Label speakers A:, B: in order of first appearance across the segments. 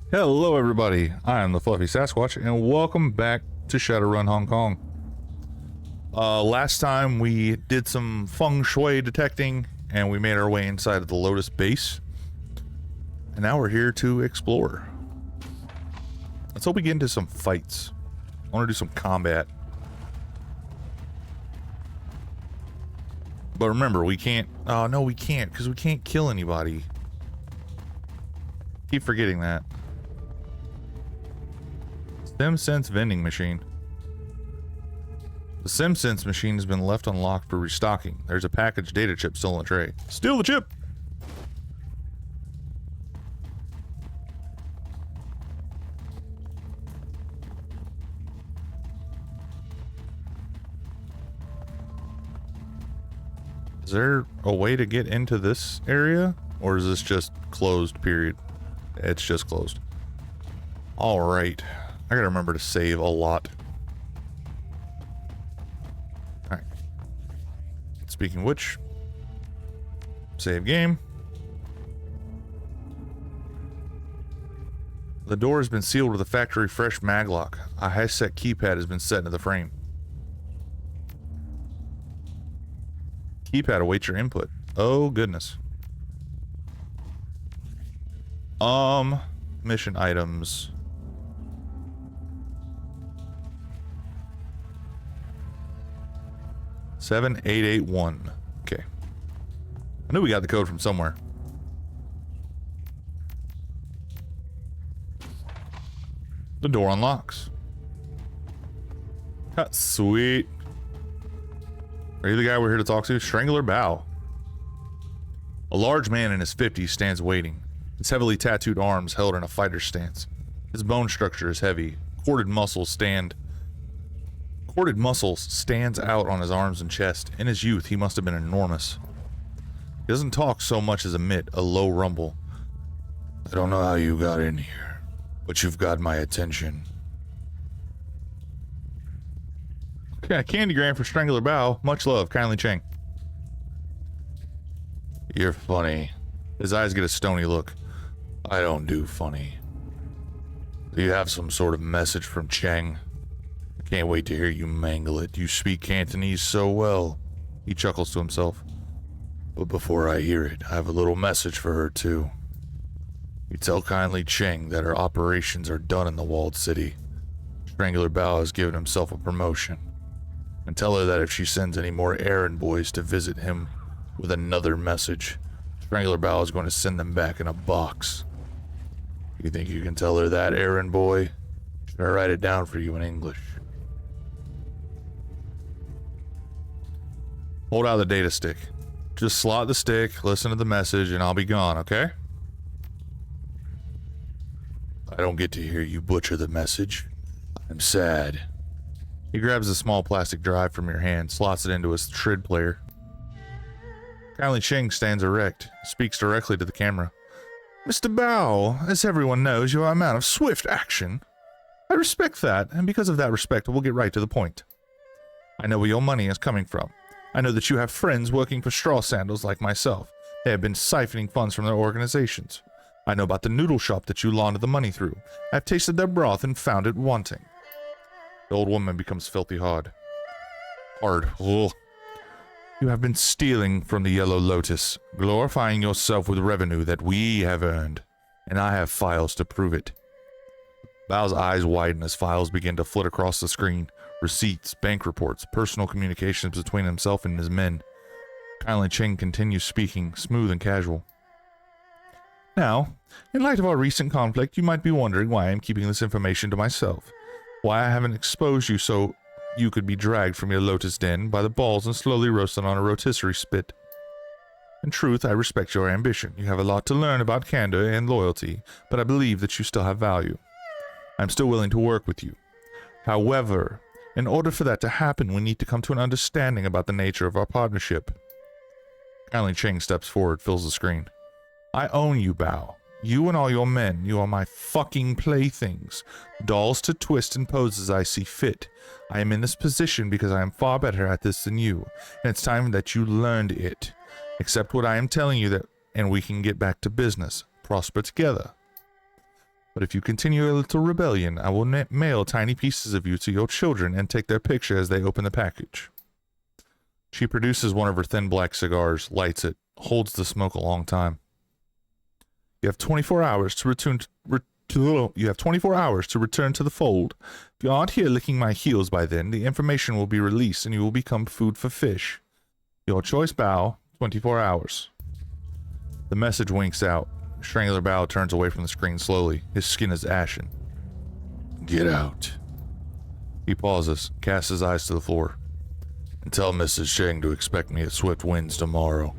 A: Hello everybody, I am the Fluffy Sassquatch and welcome back to Shadowrun Hong Kong. Last time we did some feng shui detecting and we made our way inside of the Lotus base. And now we're here to explore. Let's hope we get into some fights. I want to do some combat. But remember, we can't, no we can't, because we can't kill anybody. Keep forgetting that. SimSense vending machine. The SimSense machine has been left unlocked for restocking. There's a packaged data chip still in the tray. Steal the chip! Is there a way to get into this area? Or is this just closed, period? It's just closed. Alright. I gotta remember to save a lot. Alright. Speaking of which, save game. The door has been sealed with a factory fresh maglock. A high-set keypad has been set into the frame. Keypad awaits your input. Oh, goodness. Mission items. Seven, 881. Okay. I knew we got the code from somewhere. The door unlocks. Sweet. Are you the guy we're here to talk to? Strangler Bow. A large man in his 50s stands waiting. His heavily tattooed arms held in a fighter's stance. His bone structure is heavy. Corded muscles stands out on his arms and chest. In his youth, he must have been enormous. He doesn't talk so much as emit a low rumble. I don't know how you got in here, but you've got my attention. Okay, a candygram for Strangler Bow. Much love, kindly Cheng. You're funny. His eyes get a stony look. I don't do funny. Do you have some sort of message from Cheng? I can't wait to hear you mangle it. You speak Cantonese so well. He chuckles to himself. But before I hear it, I have a little message for her too. You tell kindly Cheng that her operations are done in the walled city. Strangler Bow has given himself a promotion. And tell her that if she sends any more errand boys to visit him with another message, Strangler Bow is going to send them back in a box. You think you can tell her that, errand boy? Should I write it down for you in English? Hold out the data stick. Just slot the stick, listen to the message, and I'll be gone, okay? I don't get to hear you butcher the message. I'm sad. He grabs a small plastic drive from your hand, slots it into his Shrid player. Kindly Cheng stands erect, speaks directly to the camera. Mr. Bao, as everyone knows, you are a man of swift action. I respect that, and because of that respect, we'll get right to the point. I know where your money is coming from. I know that you have friends working for straw sandals like myself. They have been siphoning funds from their organizations. I know about the noodle shop that you laundered the money through. I've tasted their broth and found it wanting. The old woman becomes filthy hard. Ugh. You have been stealing from the Yellow Lotus, glorifying yourself with revenue that we have earned, and I have files to prove it. Bao's eyes widen as files begin to flit across the screen. Receipts, bank reports, personal communications between himself and his men. Kindly Cheng continues speaking, smooth and casual. Now, in light of our recent conflict, you might be wondering why I am keeping this information to myself. Why I haven't exposed you so you could be dragged from your lotus den by the balls and slowly roasted on a rotisserie spit. In truth, I respect your ambition. You have a lot to learn about candor and loyalty, but I believe that you still have value. I'm still willing to work with you. However, in order for that to happen, we need to come to an understanding about the nature of our partnership. Kindly Cheng steps forward, fills the screen. I own you, Bao. You and all your men, you are my fucking playthings. Dolls to twist and pose as I see fit. I am in this position because I am far better at this than you, and it's time that you learned it. Accept what I am telling you and we can get back to business. Prosper together. But if you continue a little rebellion, I will mail tiny pieces of you to your children and take their picture as they open the package. She produces one of her thin black cigars, lights it, holds the smoke a long time. You have 24 hours to return to the fold. If you aren't here licking my heels by then, the information will be released and you will become food for fish. Your choice, Bao, 24 hours. The message winks out. Strangler Bao turns away from the screen slowly. His skin is ashen. Get out. He pauses, casts his eyes to the floor. And tell Mrs. Sheng to expect me at Swift Winds tomorrow.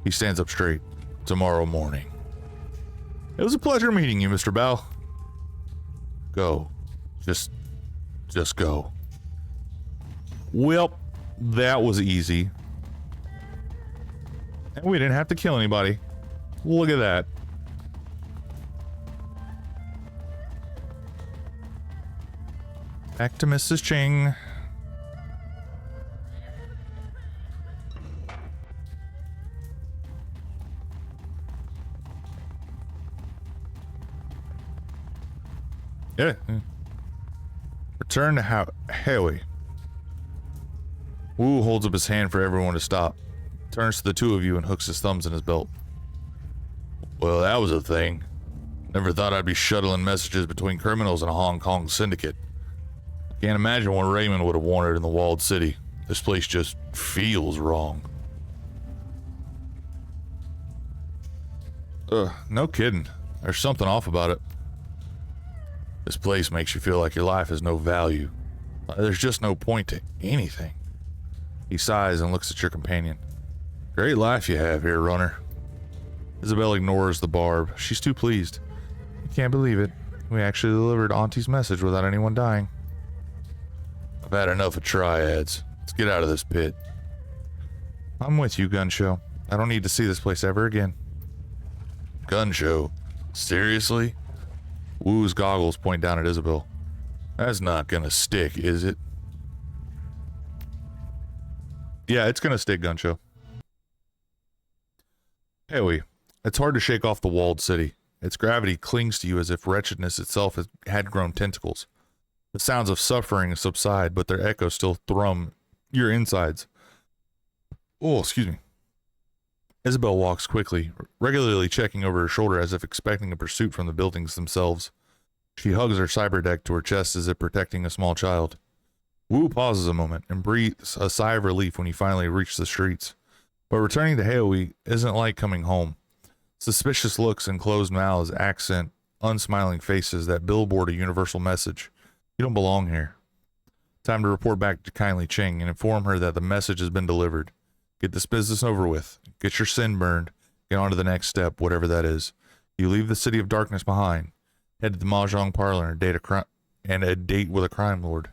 A: He stands up straight. Tomorrow morning. It was a pleasure meeting you, Mr. Bao. Go. Just go. Well, that was easy. And we didn't have to kill anybody. Look at that. Back to Mrs. Ching. Yeah. Return to Howie. Wu holds up his hand for everyone to stop. Turns to the two of you and hooks his thumbs in his belt. Well, that was a thing. Never thought I'd be shuttling messages between criminals in a Hong Kong syndicate. Can't imagine what Raymond would have wanted in the walled city. This place just feels wrong. No kidding. There's something off about it. This place makes you feel like your life has no value. There's just no point to anything. He sighs and looks at your companion. Great life you have here, runner. Isabel ignores the barb. She's too pleased. I can't believe it. We actually delivered Auntie's message without anyone dying. I've had enough of triads. Let's get out of this pit. I'm with you, Gun Show. I don't need to see this place ever again. Gun Show? Seriously? Wu's goggles point down at Isabel. That's not gonna stick, is it? Yeah, it's gonna stick, Gun Show. Howie, it's hard to shake off the walled city. Its gravity clings to you as if wretchedness itself had grown tentacles. The sounds of suffering subside, but their echoes still thrum your insides. Oh, excuse me. Isabel walks quickly, regularly checking over her shoulder as if expecting a pursuit from the buildings themselves. She hugs her cyberdeck to her chest as if protecting a small child. Wu pauses a moment and breathes a sigh of relief when he finally reaches the streets. But returning to Haoi isn't like coming home. Suspicious looks and closed mouths accent unsmiling faces that billboard a universal message. You don't belong here. Time to report back to Kindly Ching and inform her that the message has been delivered. Get this business over with. Get your sin burned. Get on to the next step, whatever that is. You leave the city of darkness behind. Head to the Mahjong parlor and a date with a crime lord.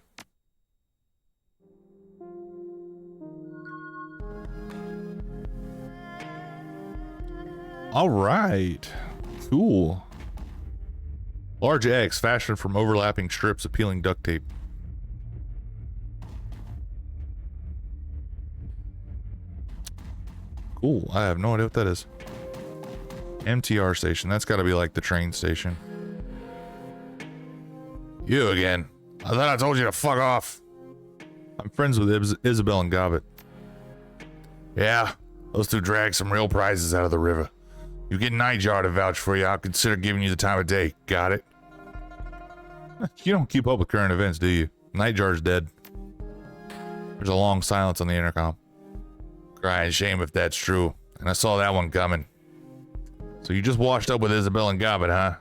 A: All right. Cool. Large X fashioned from overlapping strips of peeling duct tape. Cool. I have no idea what that is. MTR station. That's got to be like the train station. You again. I thought I told you to fuck off. I'm friends with Isabel and Gobbet. Yeah, those two dragged some real prizes out of the river. You get Nightjar to vouch for you, I'll consider giving you the time of day. Got it? You don't keep up with current events, do you? Nightjar's dead. There's a long silence on the intercom. Crying shame if that's true. And I saw that one coming. So you just washed up with Isabel and Gobbet, huh?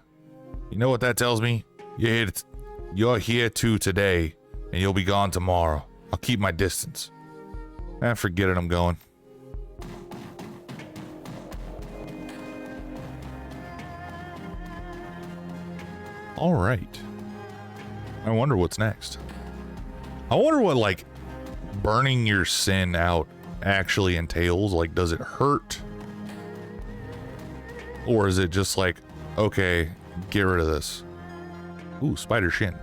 A: You know what that tells me? You're here too today, and you'll be gone tomorrow. I'll keep my distance. Forget it, I'm going. All right. I wonder what's next. I wonder what, like, burning your sin out actually entails. Like, does it hurt? Or is it just like, okay, get rid of this? Ooh, spider shin.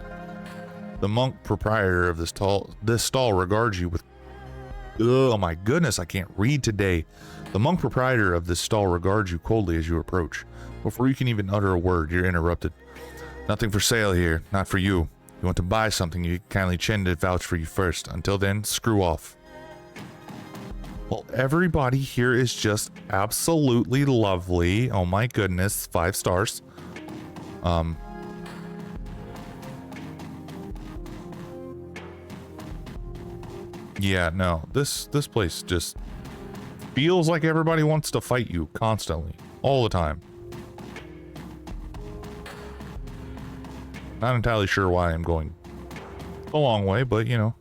A: The monk proprietor of this stall regards you with... Oh my goodness, I can't read today. The monk proprietor of this stall regards you coldly as you approach. Before you can even utter a word, you're interrupted. Nothing for sale here, not for you. You want to buy something, you kindly Chen to vouch for you first. Until then, screw off. Well, everybody here is just absolutely lovely. Oh my goodness, 5 stars. Yeah, no, this place just feels like everybody wants to fight you constantly, all the time. Not entirely sure why I'm going a long way, but you know.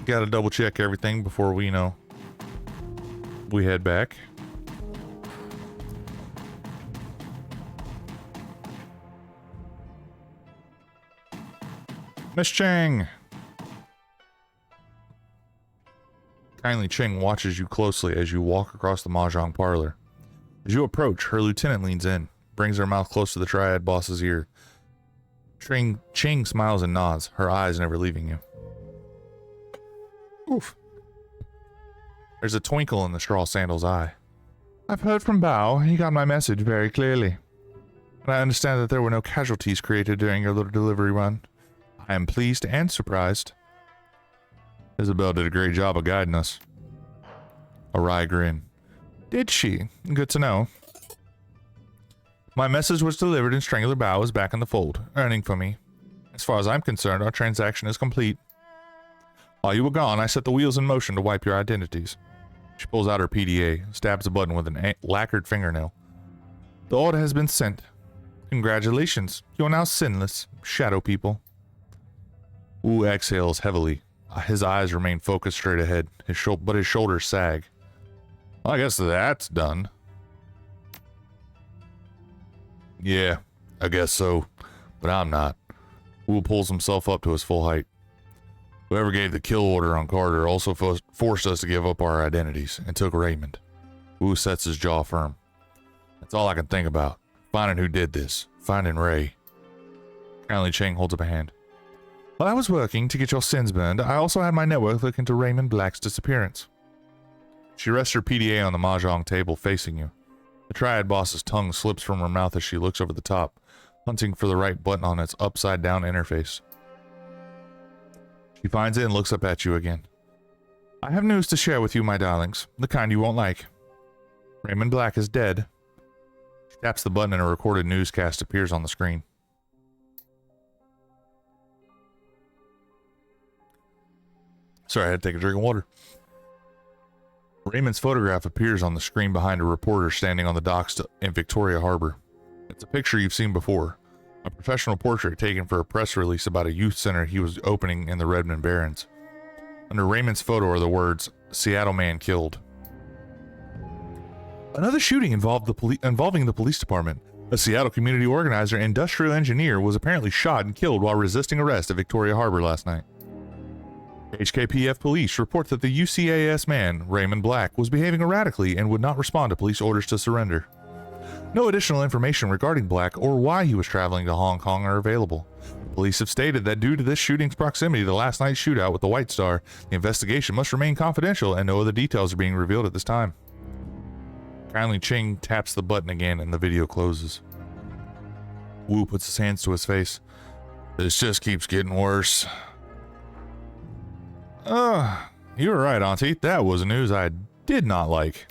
A: Gotta double check everything before we, you know, we head back. Miss Chang! Kindly Cheng watches you closely as you walk across the mahjong parlor. As you approach, her lieutenant leans in, brings her mouth close to the triad boss's ear. Cheng smiles and nods, her eyes never leaving you. Oof. There's a twinkle in the straw sandal's eye. I've heard from Bao. He got my message very clearly. And I understand that there were no casualties created during your little delivery run. I am pleased and surprised. Isabel did a great job of guiding us. A wry grin. Did she? Good to know. My message was delivered and Strangler Bao is back in the fold, earning for me. As far as I'm concerned, our transaction is complete. While you were gone, I set the wheels in motion to wipe your identities. She pulls out her PDA, stabs a button with an lacquered fingernail. The order has been sent. Congratulations, you are now sinless, shadow people. Wu exhales heavily. His eyes remain focused straight ahead, but his shoulders sag. Well, I guess that's done. Yeah, I guess so, but I'm not. Wu pulls himself up to his full height. Whoever gave the kill order on Carter also forced us to give up our identities and took Raymond. Wu sets his jaw firm. That's all I can think about. Finding who did this. Finding Ray. Kindly Cheng holds up a hand. While I was working to get your sins burned, I also had my network look into Raymond Black's disappearance. She rests her PDA on the mahjong table facing you. The triad boss's tongue slips from her mouth as she looks over the top, hunting for the right button on its upside-down interface. She finds it and looks up at you again. I have news to share with you, my darlings. The kind you won't like. Raymond Black is dead. She taps the button and a recorded newscast appears on the screen. Sorry, I had to take a drink of water. Raymond's photograph appears on the screen behind a reporter standing on the docks in Victoria Harbor. It's a picture you've seen before. A professional portrait taken for a press release about a youth center he was opening in the Redmond Barrens. Under Raymond's photo are the words, Seattle man killed. Another shooting involving the police department. A Seattle community organizer and industrial engineer was apparently shot and killed while resisting arrest at Victoria Harbor last night. HKPF police report that the UCAS man, Raymond Black, was behaving erratically and would not respond to police orders to surrender. No additional information regarding Black or why he was traveling to Hong Kong are available. Police have stated that due to this shooting's proximity to last night's shootout with the White Star, the investigation must remain confidential and no other details are being revealed at this time. Kindly Ching taps the button again and the video closes. Wu puts his hands to his face. This just keeps getting worse. You were right, Auntie. That was news I did not like.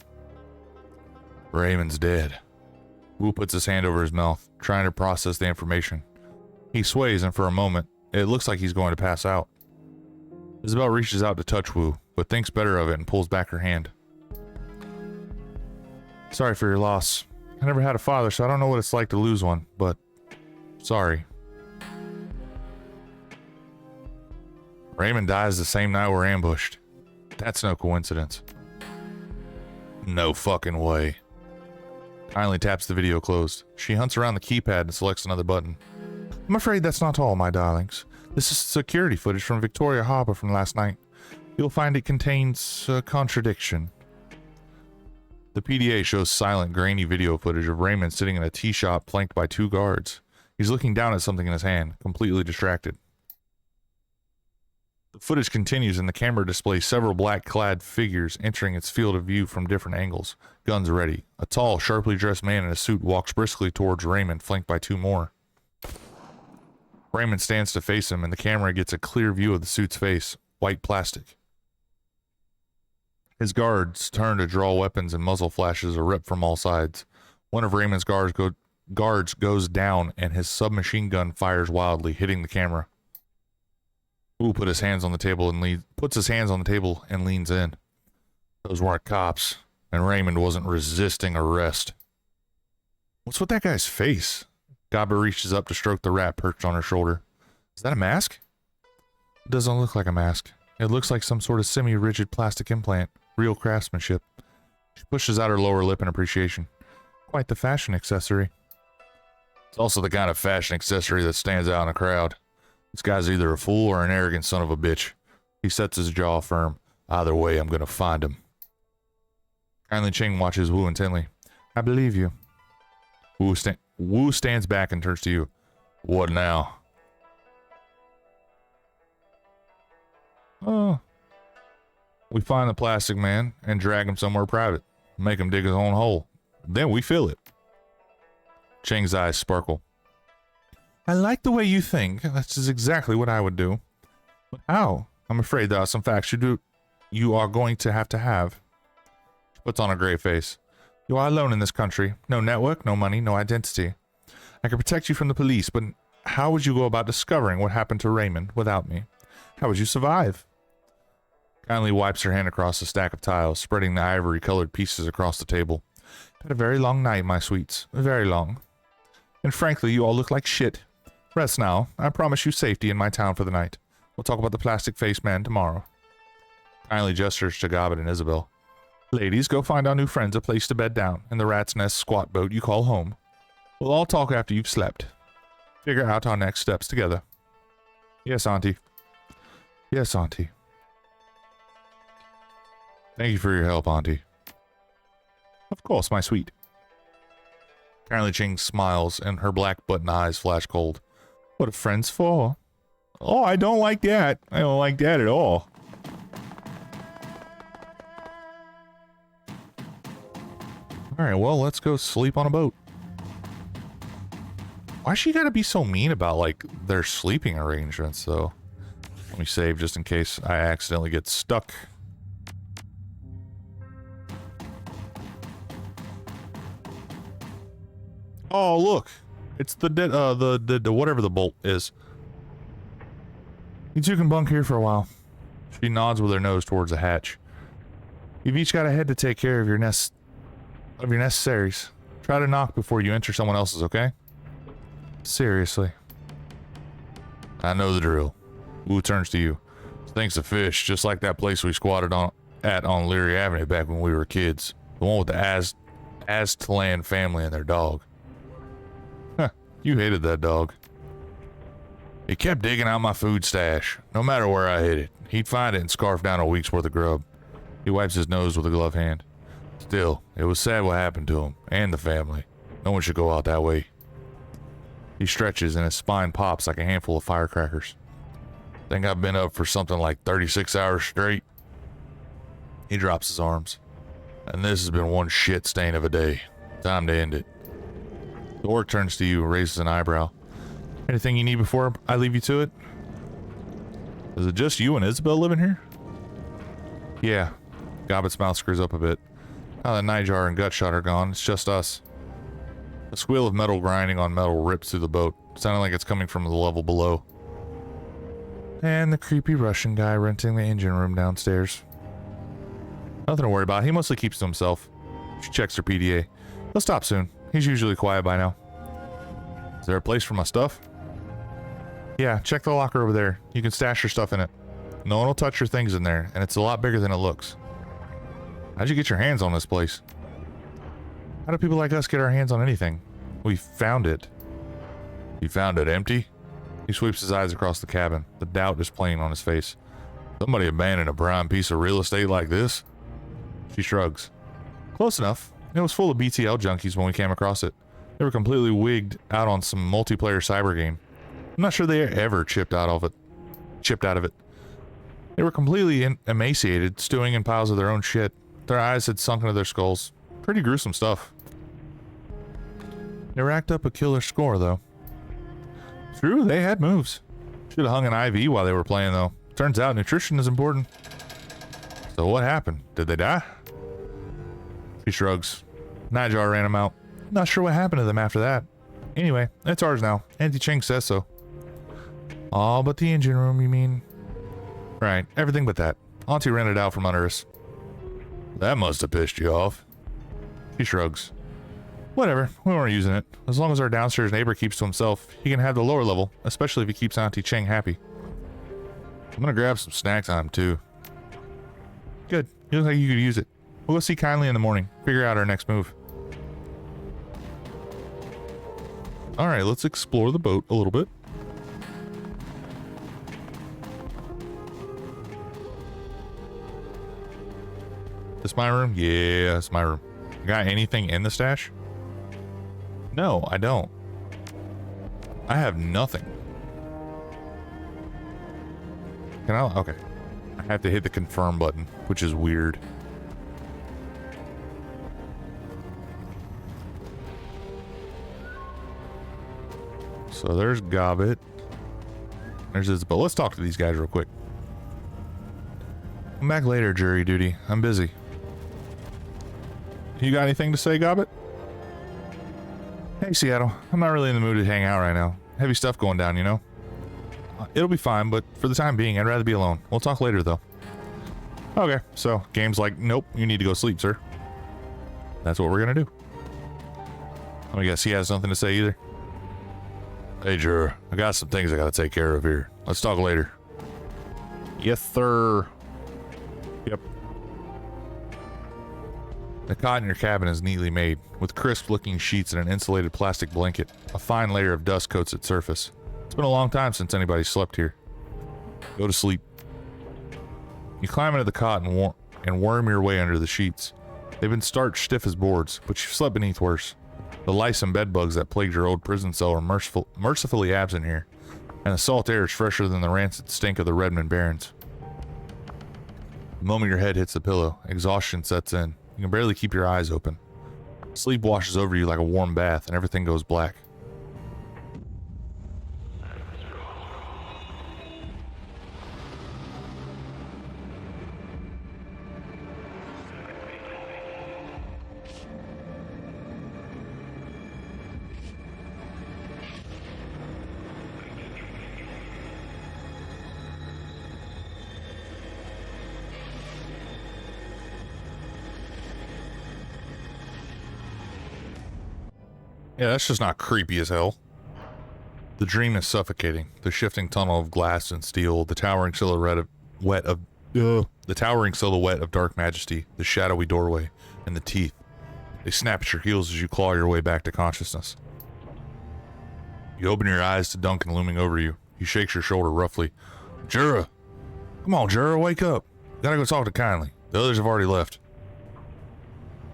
A: Raymond's dead. Wu puts his hand over his mouth, trying to process the information. He sways, and for a moment, it looks like he's going to pass out. Isabel reaches out to touch Wu, but thinks better of it and pulls back her hand. Sorry for your loss. I never had a father, so I don't know what it's like to lose one, but sorry. Raymond dies the same night we're ambushed. That's no coincidence. No fucking way. Kindly taps the video closed. She hunts around the keypad and selects another button. I'm afraid that's not all, my darlings. This is security footage from Victoria Harbor from last night. You'll find it contains a contradiction. The PDA shows silent, grainy video footage of Raymond sitting in a tea shop flanked by 2 guards. He's looking down at something in his hand, completely distracted. The footage continues and the camera displays several black-clad figures entering its field of view from different angles, guns ready. A tall, sharply dressed man in a suit walks briskly towards Raymond, flanked by two more. Raymond stands to face him, and the camera gets a clear view of the suit's face, white plastic. His guards turn to draw weapons and muzzle flashes are ripped from all sides. One of Raymond's guards goes down and his submachine gun fires wildly, hitting the camera. Wu puts his hands on the table and leans in. Those weren't cops, and Raymond wasn't resisting arrest. What's with that guy's face? Gaba reaches up to stroke the rat perched on her shoulder. Is that a mask? It doesn't look like a mask. It looks like some sort of semi-rigid plastic implant. Real craftsmanship. She pushes out her lower lip in appreciation. Quite the fashion accessory. It's also the kind of fashion accessory that stands out in a crowd. This guy's either a fool or an arrogant son of a bitch. He sets his jaw firm. Either way, I'm gonna find him. Kindly Ching watches Wu intently. I believe you. Wu stands back and turns to you. What now? Oh. We find the plastic man and drag him somewhere private. Make him dig his own hole. Then we fill it. Cheng's eyes sparkle. I like the way you think. That's exactly what I would do. But how? I'm afraid there are some facts you are going to have. She puts on a grey face. You are alone in this country. No network, no money, no identity. I can protect you from the police, but how would you go about discovering what happened to Raymond without me? How would you survive? Kindly wipes her hand across the stack of tiles, spreading the ivory-colored pieces across the table. Had a very long night, my sweets. Very long. And frankly, you all look like shit. Rest now. I promise you safety in my town for the night. We'll talk about the plastic-faced man tomorrow. Kindly gestures to Gobbet and Isabel. Ladies, go find our new friends a place to bed down in the rat's nest squat boat you call home. We'll all talk after you've slept. Figure out our next steps together. Yes, Auntie. Yes, Auntie. Thank you for your help, Auntie. Of course, my sweet. Kindly Ching smiles, and her black button eyes flash cold. What are friends for? Oh, I don't like that. I don't like that at all. Alright, well, let's go sleep on a boat. Why she gotta be so mean about, like, their sleeping arrangements, though? Let me save just in case I accidentally get stuck. Oh, look. It's the whatever the bolt is. You two can bunk here for a while. She nods with her nose towards the hatch. You've each got a head to take care of your necessaries. Try to knock before you enter someone else's, okay? Seriously. I know the drill. Wu turns to you. Stinks of fish, just like that place we squatted on Leary Avenue back when we were kids. The one with the Aztlan family and their dog. Huh, you hated that dog. He kept digging out my food stash. No matter where I hid it, he'd find it and scarf down a week's worth of grub. He wipes his nose with a gloved hand. Still, it was sad what happened to him, and the family. No one should go out that way. He stretches and his spine pops like a handful of firecrackers. Think I've been up for something like 36 hours straight? He drops his arms. And this has been one shit stain of a day. Time to end it. The orc turns to you and raises an eyebrow. Anything you need before I leave you to it? Is it just you and Isabel living here? Yeah. Gobbet's mouth screws up a bit. Now that Nightjar and Gutshot are gone, it's just us. A squeal of metal grinding on metal rips through the boat, sounding like it's coming from the level below. And the creepy Russian guy renting the engine room downstairs. Nothing to worry about. He mostly keeps to himself. She checks her PDA. He'll stop soon. He's usually quiet by now. Is there a place for my stuff? Yeah, check the locker over there. You can stash your stuff in it. No one will touch your things in there, and it's a lot bigger than it looks. How'd you get your hands on this place? How do people like us get our hands on anything? We found it. You found it empty? He sweeps his eyes across the cabin, the doubt is playing on his face. Somebody abandoned a prime piece of real estate like this? She shrugs. Close enough. It was full of BTL junkies when we came across it. They were completely wigged out on some multiplayer cyber game. I'm not sure they ever chipped out of it. They were completely emaciated, stewing in piles of their own shit. Their eyes had sunk into their skulls. Pretty gruesome stuff. They racked up a killer score, though. True, they had moves. Should have hung an IV while they were playing, though. Turns out nutrition is important. So what happened? Did they die? She shrugs. Nightjar ran them out. Not sure what happened to them after that. Anyway, it's ours now. Auntie Cheng says so. All but the engine room, you mean? Right, everything but that. Auntie rented it out from under us. That must have pissed you off. She shrugs. Whatever, we weren't using it. As long as our downstairs neighbor keeps to himself, he can have the lower level, especially if he keeps Auntie Cheng happy. I'm gonna grab some snacks on him too. Good, you look like you could use it. We'll go see Kindly in the morning, figure out our next move. Alright, let's explore the boat a little bit. This my room? Yeah, it's my room. Got anything in the stash? No, I don't. I have nothing. Can I? Okay. I have to hit the confirm button, which is weird. So there's Gobbet. There's Isabel. Let's talk to these guys real quick. Come back later, jury duty. I'm busy. You got anything to say, Gobbet? Hey, Seattle. I'm not really in the mood to hang out right now. Heavy stuff going down, you know? It'll be fine, but for the time being, I'd rather be alone. We'll talk later, though. Okay, so game's like, nope, you need to go sleep, sir. That's what we're gonna do. I guess he has nothing to say either. Hey, Jura, I got some things I gotta take care of here. Let's talk later. Yes, sir. Yep. The cot in your cabin is neatly made, with crisp-looking sheets and an insulated plastic blanket. A fine layer of dust coats its surface. It's been a long time since anybody slept here. Go to sleep. You climb into the cot and worm your way under the sheets. They've been starched stiff as boards, but you've slept beneath worse. The lice and bed bugs that plagued your old prison cell are mercifully absent here, and the salt air is fresher than the rancid stink of the Redmond Barrens. The moment your head hits the pillow, exhaustion sets in. You can barely keep your eyes open. Sleep washes over you like a warm bath, and everything goes black. Yeah, that's just not creepy as hell. The dream is suffocating. The shifting tunnel of glass and steel, the towering silhouette of dark majesty, the shadowy doorway, and the teeth. They snap at your heels as you claw your way back to consciousness. You open your eyes to Duncan looming over you. He shakes your shoulder roughly. Jura! Come on, Jura, wake up. Gotta go talk to Kindly. The others have already left.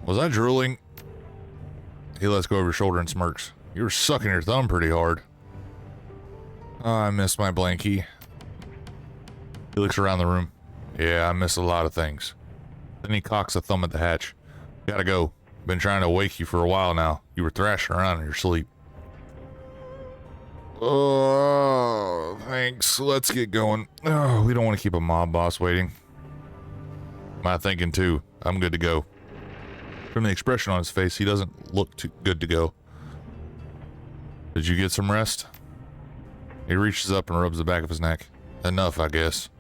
A: Was I drooling? He lets go of your shoulder and smirks. You were sucking your thumb pretty hard. Oh, I miss my blankie. He looks around the room. Yeah, I miss a lot of things. Then he cocks a thumb at the hatch. Gotta go. Been trying to wake you for a while now. You were thrashing around in your sleep. Oh, thanks. Let's get going. Oh, we don't want to keep a mob boss waiting. My thinking too. I'm good to go. From the expression on his face, he doesn't look too good to go. Did you get some rest? He reaches up and rubs the back of his neck. Enough, I guess.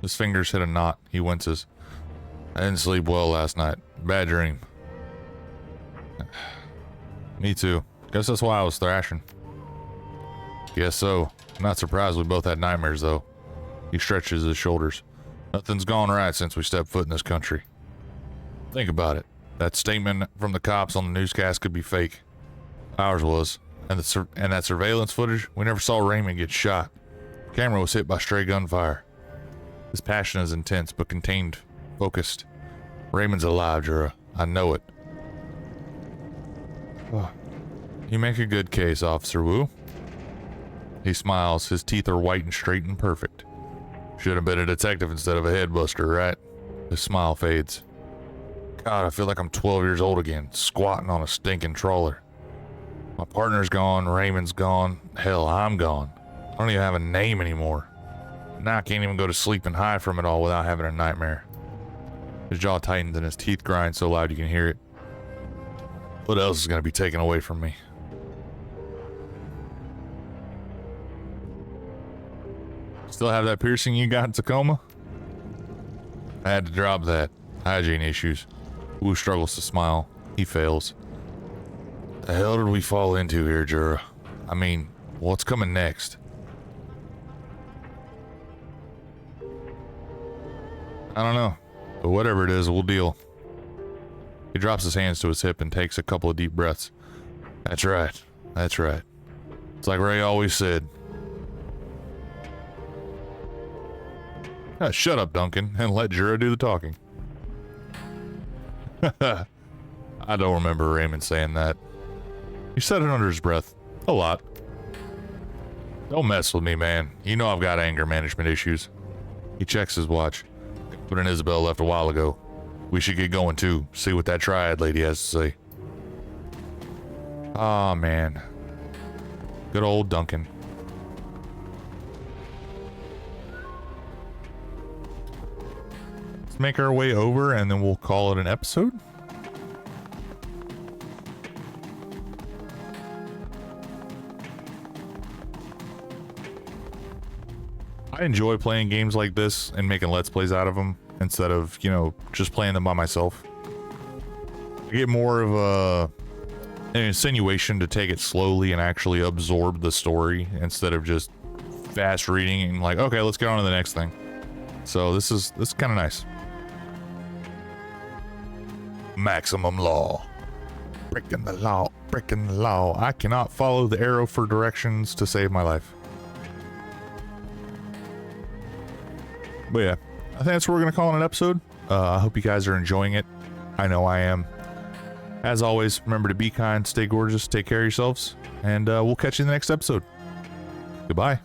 A: His fingers hit a knot. He winces. I didn't sleep well last night. Bad dream. Me too. Guess that's why I was thrashing. Guess so. Not surprised we both had nightmares, though. He stretches his shoulders. Nothing's gone right since we stepped foot in this country. Think about it. That statement from the cops on the newscast could be fake. Ours was. And that surveillance footage, we never saw Raymond get shot. The camera was hit by stray gunfire. His passion is intense, but contained, focused. Raymond's alive, Jura. I know it. Oh. You make a good case, Officer Wu. He smiles. His teeth are white and straight and perfect. Should have been a detective instead of a headbuster, right? His smile fades. God, I feel like I'm 12 years old again, squatting on a stinking trawler. My partner's gone, Raymond's gone, hell, I'm gone. I don't even have a name anymore. Now I can't even go to sleep and hide from it all without having a nightmare. His jaw tightens and his teeth grind so loud you can hear it. What else is going to be taken away from me? Still have that piercing you got in Tacoma? I had to drop that. Hygiene issues. Wu struggles to smile. He fails. The hell did we fall into here, Jura? I mean, what's coming next? I don't know, but whatever it is, we'll deal. He drops his hands to his hip and takes a couple of deep breaths. That's right. That's right. It's like Ray always said. Shut up, Duncan, and let Jura do the talking. I don't remember Raymond saying that. He said it under his breath. A lot. Don't mess with me, man. You know I've got anger management issues. He checks his watch. But an Isabel left a while ago. We should get going too. See what that triad lady has to say. Aw, man. Good old Duncan. Let's make our way over and then we'll call it an episode. I enjoy playing games like this and making Let's Plays out of them instead of, you know, just playing them by myself. I get more of an insinuation to take it slowly and actually absorb the story instead of just fast reading and like, okay, let's get on to the next thing. So this is kind of nice. Maximum law. Breaking the law, breaking the law. I cannot follow the arrow for directions to save my life. But yeah, I think that's what we're going to call it an episode. I hope you guys are enjoying it. I know I am. As always, remember to be kind, stay gorgeous, take care of yourselves, and we'll catch you in the next episode. Goodbye.